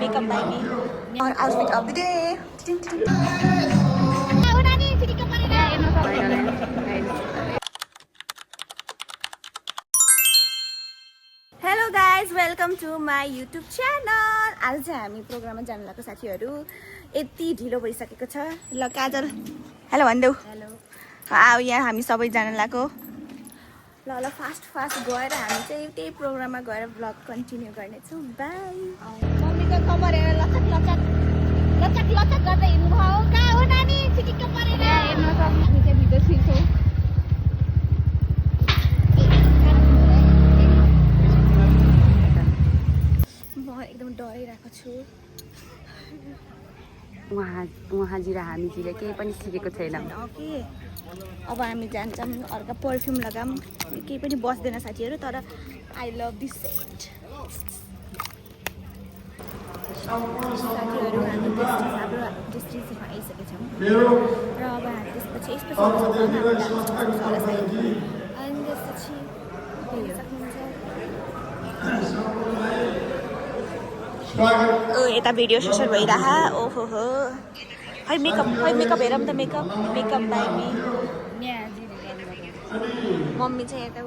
makeup by me. Our outfit of the day. Hello guys, welcome to my YouTube channel. आज चाहिँ हामी प्रोग्राममा जान लागेको साथीहरु यति ढिलो भइसकेको छ ल काजल हेलो भन्देऊ हेलो आउ यहाँ हामी सबै जान लागेको ल ल फास्ट गएर हामी चाहिँ त्यही प्रोग्राममा गएर भ्लग कन्टिन्यू गर्ने छौं बाइ मम्मीको कमर हेरेर लचक गर्दै हिँड्नु भयो का हो नानी चिटिक्क परेर हेर्न सक्नु हामी चाहिँ भिडियो छिर्छौं म एकदम डराइरहेको छु वहाँ जिरा हामी जिले केही पनि सिकेको छैनौँ ओके अब हामी जान्छौँ अर्का परफ्युम लगाम केही पनि बस्दैन साथीहरु तर आई लभ दिस सेट साथीहरु हामी हाम्रो डेस्टिनेसनमा आइसकेका छौं र अब हामी त्यसपछि अनि त्यसपछि यता भिडियो सेसन भइरह ओहो हो खै मेकअप हेरौँ त मेकअप बाइ मी मम्मी चाहिँ यता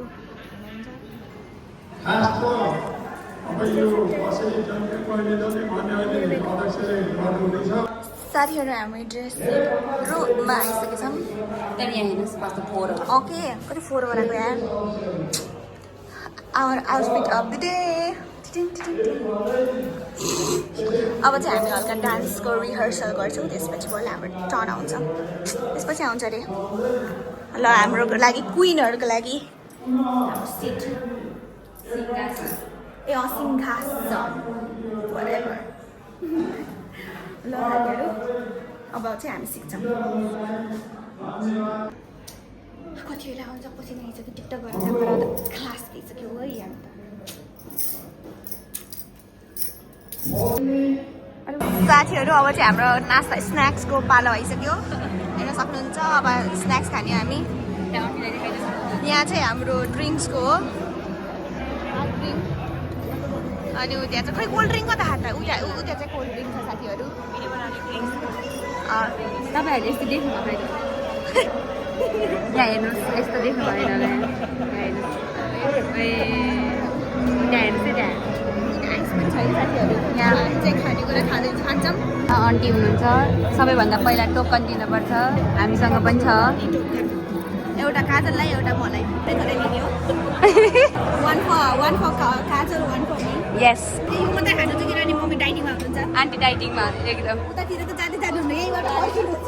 साथीहरु हामी ड्रेस रुममा आइसकेका छौं तर यहाँ हेर्नुस् कस्तो फोहोर ओके कति फोहोर बनाएको यार our outfit of the day अब चाहिँ हामी हल्का डान्सको रिहर्सल गर्छौं त्यसपछि बल्ल हाम्रो टर्न आउँछ त्यसपछि आउँछ रे ल हाम्रो लागि क्वीनहरुको लागि हाम्रो सिट सिंहासन whatever ल साथीहरु अब चाहिँ हामी सिक्छौं कति बेला आउँछ पछि नै आइसक्यो टिकटक गरेर क्लास भइसक्यो है यहाँ साथीहरु अब चाहिँ हाम्रो नास्ता स्न्याक्सको पालो आइसक्यो हेर्न सक्नुहुन्छ अब स्न्याक्स खाने हामी यहाँ चाहिँ हाम्रो ड्रिङ्क्सको हो अनि उता चाहिँ खै कोल्ड ड्रिङ्क कता हात उता चाहिँ कोल्ड ड्रिङ्क छ साथीहरु तपाईहरुले यस्तो देख्नु भएन यहाँ हेर्नुस् यस्तो देख्नु भएन होला यहाँ चाहिँ खानेकुरा खान्छौँ आन्टी हुनुहुन्छ सबैभन्दा पहिला टोकन दिनुपर्छ हामीसँग पनि छ एउटा काजललाई एउटा मलाई लिदियो one for Kajal one for me यस यो मात्रै खानु चाहिँ किनभने मम्मी डाइटिङमा हुनुहुन्छ आन्टी डाइटिङमा एकदम उतातिर त जानु यहीबाट फर्किनुहुन्छ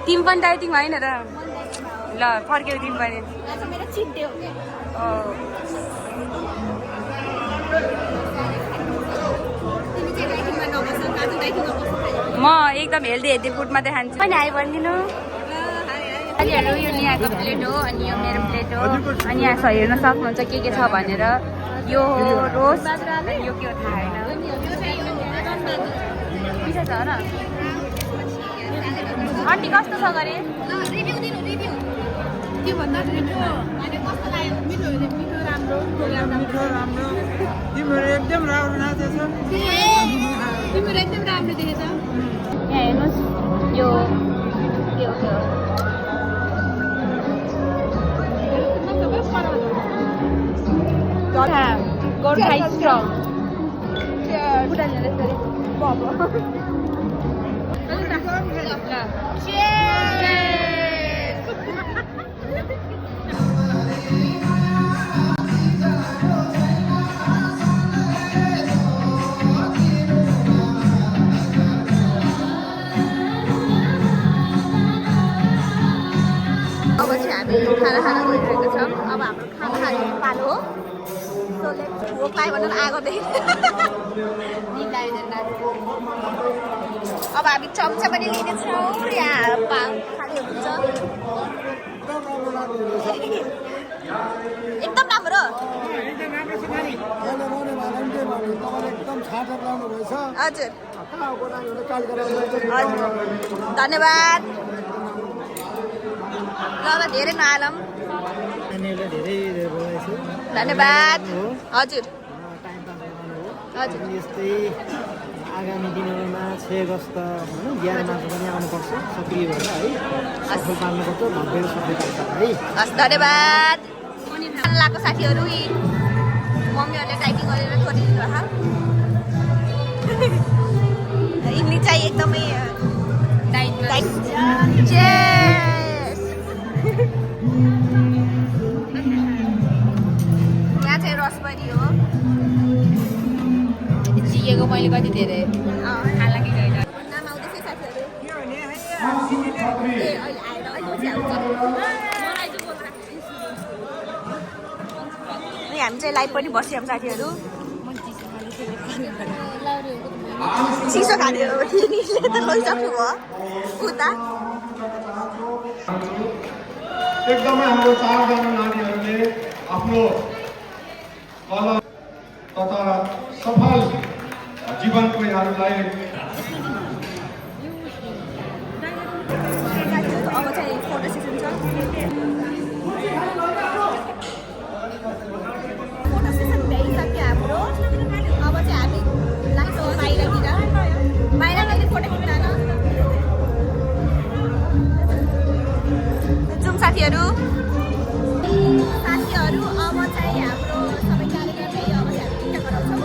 तिमी पनि डाइटिङमा हैन र ल फर्क्यौ तिमी पनि आज मेरो चिट डे हो के तिमी चाहिँ डाइटिङमा नबस्नु काजल डाइटिङमा बस्नु म एकदम हेल्दी फुड मात्रै खान्छु अनि आइ भनिदिनु साथीहरु यो नियाको प्लेट हो अनि यो मेरो प्लेट हो अनि यहाँ हेर्न सक्नुहुन्छ के छ भनेर यो रोस्ट अनि यो के हो थाहा छैन मिठो छ र आन्टी कस्तो छ गरे रिभ्यू के भन्दा रिभ्यू अनि कस्तो लाग्यो मिठो राम्रो तिम्रो एकदम राम्रो नाचेछ तिम्रो एकदम राम्रो देखेछ यहाँ हेर्नुस् यो के हो God high strong. Cheers. Bukan ada dari Bob. Cheers. अब चाहिँ हामी खाना गइरहेको छौँ अब हाम्रो खाना खाने पालो हो भोक लाग्यो भनेर आगोदेखि अब हामी चम्चा पनि लिनेछौँ यहाँ खाने हुन्छ एकदम राम्रो हजुर धन्यवाद ल धेरै नहालौँ धन्यवाद हजुर हजुर। अनि यस्तै आगामी दिनहरूमा 6 अगस्त होइन 11 मार्च पनि आउनुपर्छ सक्रिय भएर है सफल पार्नुपर्छ भव्य सफल पार्छ है। हस् धन्यवाद। लाको साथीहरू यी मम्मीहरूले टाइपिङ गरेर छोडिदिनु भयो। यिनी चाहिँ एकदमै Cheers! यहाँ चाहिँ रसबरी हो। जिएको मैले कति धेरै हालाकि गएर नाम आउँदैछ साथीहरू। ए अहिले आएर अहिले आउँछ। अनि हामी चाहिँ लाइभ पनि बसियौँ साथीहरू। चिसो खाने हो तिनीले त गइसक्नु भयो उता। एकदमै हाम्रो 4 जना नानीहरूले आफ्नो कला तथा सफल जीवनको यहाँहरूलाई अब चाहिँ फोटो सेसन छ। फोटो सेसन भइसक्यो हाम्रो। अब चाहिँ हामी लाग्छौँ बाहिरतिर। बाहिर कहिले फोटो खिच्न न जाउँ साथीहरू। साथीहरू अब चाहिँ हाम्रो सबै कार्यक्रम भयो। अब चाहिँ हामी टिकटक गराउँछौँ।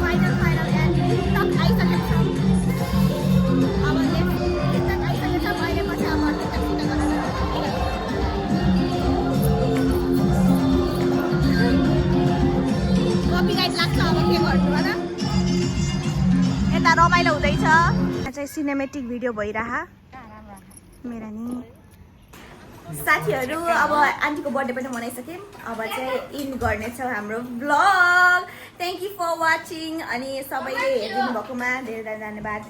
फाइनल एन्ड टिकटक आइसकेको छ। अब टिकटक आइसकेको छ। अहिले पछि अब टिकटक गरेर कपिराइट लाग्छ। अब के गर्नु होला। यता रमाइलो हुँदैछ। यहाँ चाहिँ सिनेमेटिक भिडियो भइरह मेरा नि साथीहरू। अब आन्टीको बर्थडे पनि मनाइसक्यौँ। अब चाहिँ इन गर्नेछौँ हाम्रो blog. Thank you for watching. अनि सबैले हेरिदिनु भएकोमा धेरै धेरै धन्यवाद।